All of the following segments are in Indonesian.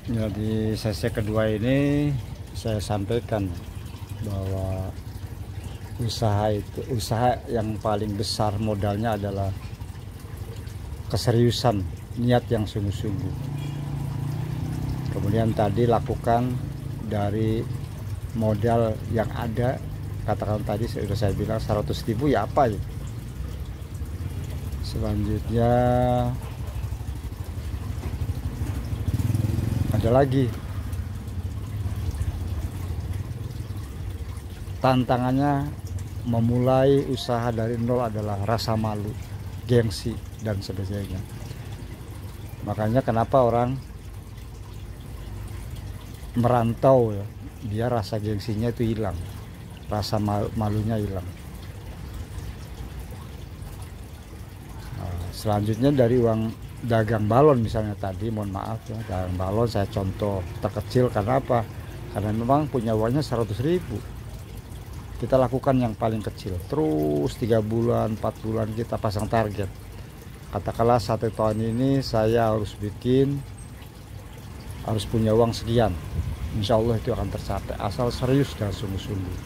Jadi sesi kedua ini saya sampaikan bahwa usaha yang paling besar modalnya adalah keseriusan, niat yang sungguh-sungguh. Kemudian tadi lakukan dari modal yang ada, katakan tadi sudah saya bilang 100.000 ya apa ya. Selanjutnya ada lagi tantangannya, memulai usaha dari nol adalah rasa malu, gengsi dan sebagainya. Makanya kenapa orang merantau ya, dia rasa gengsinya itu hilang, rasa malunya hilang. Nah, selanjutnya dari uang dagang balon misalnya tadi, mohon maaf ya, dagang balon saya contoh terkecil karena apa? Karena memang punya uangnya 100.000. Kita lakukan yang paling kecil, terus 3 bulan 4 bulan kita pasang target. Katakanlah 1 tahun ini saya harus punya uang sekian. Insya Allah itu akan tercapai asal serius dan sungguh-sungguh.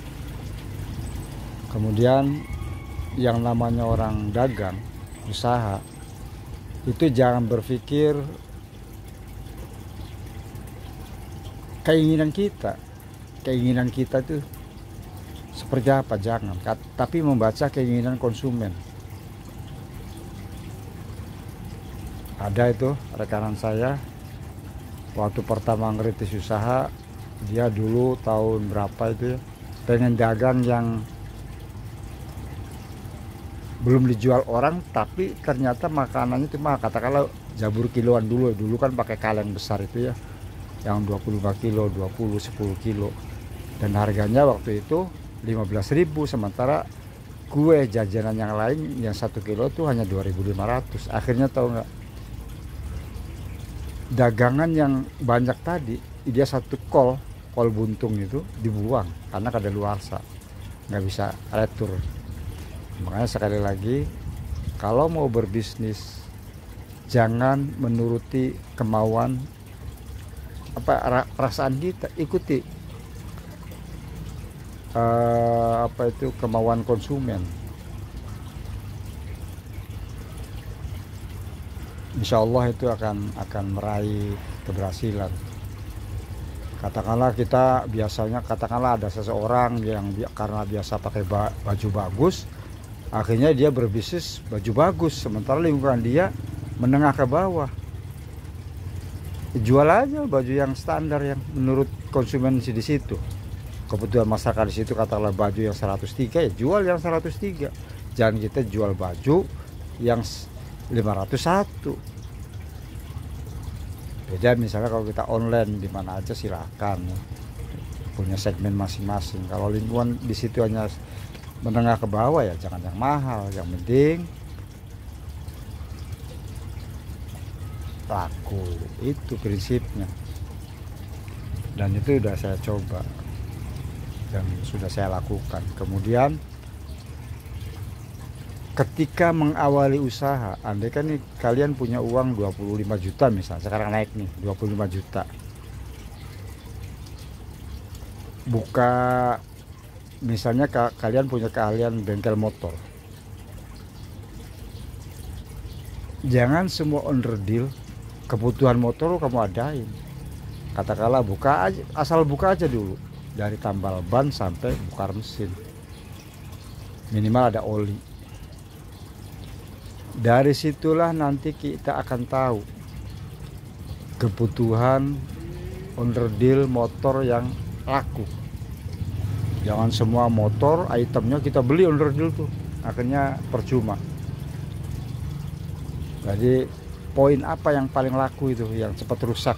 Kemudian yang namanya orang dagang usaha itu jangan berpikir keinginan kita itu seperti apa, jangan, tapi membaca keinginan konsumen. Ada itu rekanan saya waktu pertama ngerintis usaha, dia dulu tahun berapa itu ya, pengen dagang yang belum dijual orang, tapi ternyata makanannya cuma katakanlah jabur kiloan. Dulu kan pakai kaleng besar itu ya, yang 25 kilo, 20, 10 kilo, dan harganya waktu itu 15.000, sementara kue jajanan yang lain yang 1 kilo itu hanya 2.500. Akhirnya tahu nggak, dagangan yang banyak tadi dia satu kol buntung itu dibuang karena kadaluarsa, nggak bisa retur. Makanya sekali lagi, kalau mau berbisnis jangan menuruti kemauan perasaan kita, ikuti kemauan konsumen. Insya Allah itu akan meraih keberhasilan. Katakanlah kita biasanya, katakanlah ada seseorang yang karena biasa pakai baju bagus, akhirnya dia berbisnis baju bagus, sementara lingkungan dia menengah ke bawah. Jual aja baju yang standar yang menurut konsumen di situ. Kebutuhan masyarakat di situ, katakanlah baju yang 103 ya jual yang 103. Jangan kita jual baju yang 501. Beda misalnya kalau kita online di mana aja silakan ya, punya segmen masing-masing. Kalau lingkungan di situ hanya menengah ke bawah ya jangan yang mahal, yang penting laku. Itu prinsipnya, dan itu sudah saya coba dan sudah saya lakukan. Kemudian ketika mengawali usaha, andai kan nih kalian punya uang 25 juta misalnya, sekarang naik nih 25 juta, buka misalnya kalian punya keahlian bengkel motor, jangan semua onderdil kebutuhan motor kamu adain. Katakanlah buka aja, asal buka aja dulu, dari tambal ban sampai bongkar mesin, minimal ada oli. Dari situlah nanti kita akan tahu kebutuhan onderdil motor yang laku. Jangan semua motor itemnya kita beli onderdil tuh, akhirnya percuma. Jadi poin apa yang paling laku itu, yang cepat rusak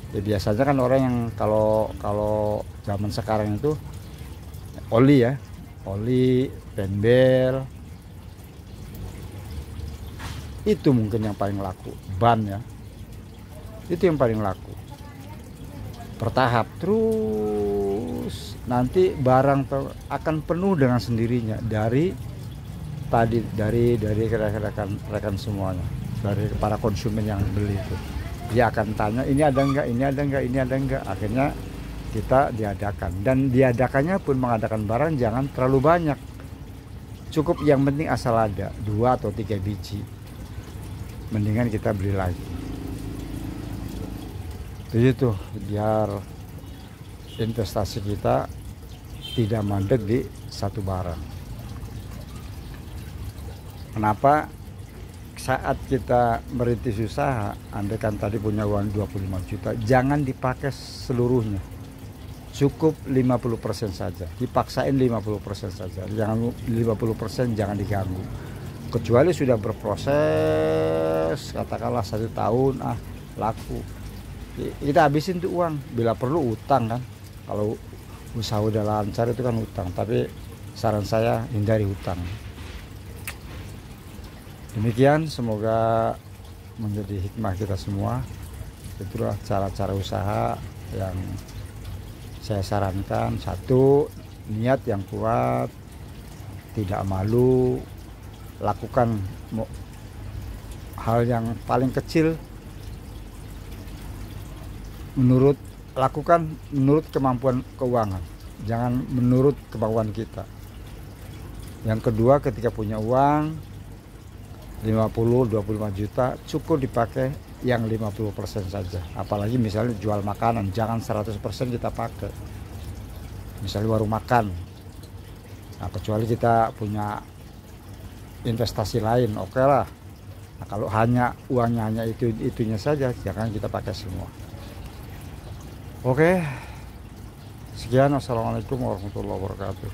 ya? Biasanya kan orang yang kalau zaman sekarang itu oli ya, oli, penbel, itu mungkin yang paling laku. Ban ya, itu yang paling laku. Bertahap terus, nanti barang akan penuh dengan sendirinya dari rekan-rekan semuanya, dari para konsumen yang beli itu. Dia akan tanya ini ada enggak, ini ada enggak, ini ada enggak. Akhirnya kita diadakan, dan diadakannya pun mengadakan barang jangan terlalu banyak, cukup yang penting asal ada 2 atau 3 biji, mendingan kita beli lagi. Begitu biar investasi kita tidak mandek di satu barang. Kenapa? Saat kita merintis usaha, andai kan tadi punya uang 25 juta, jangan dipakai seluruhnya, cukup 50% saja, dipaksain 50% saja, jangan 50% jangan diganggu, kecuali sudah berproses katakanlah 1 tahun laku, kita habisin tuh uang, bila perlu utang kan. Kalau usaha udah lancar itu kan utang, tapi saran saya hindari utang. Demikian, semoga menjadi hikmah kita semua. Itulah cara-cara usaha yang saya sarankan. 1, niat yang kuat, tidak malu, lakukan hal yang paling kecil lakukan menurut kemampuan keuangan, jangan menurut kemauan kita. Yang kedua, ketika punya uang 50-25 juta, cukup dipakai yang 50% saja. Apalagi misalnya jual makanan, jangan 100% kita pakai. Misalnya warung makan, nah, kecuali kita punya investasi lain, oke lah. Nah, kalau uangnya hanya itunya saja, jangan kita pakai semua. Oke, sekian. Assalamualaikum warahmatullahi wabarakatuh.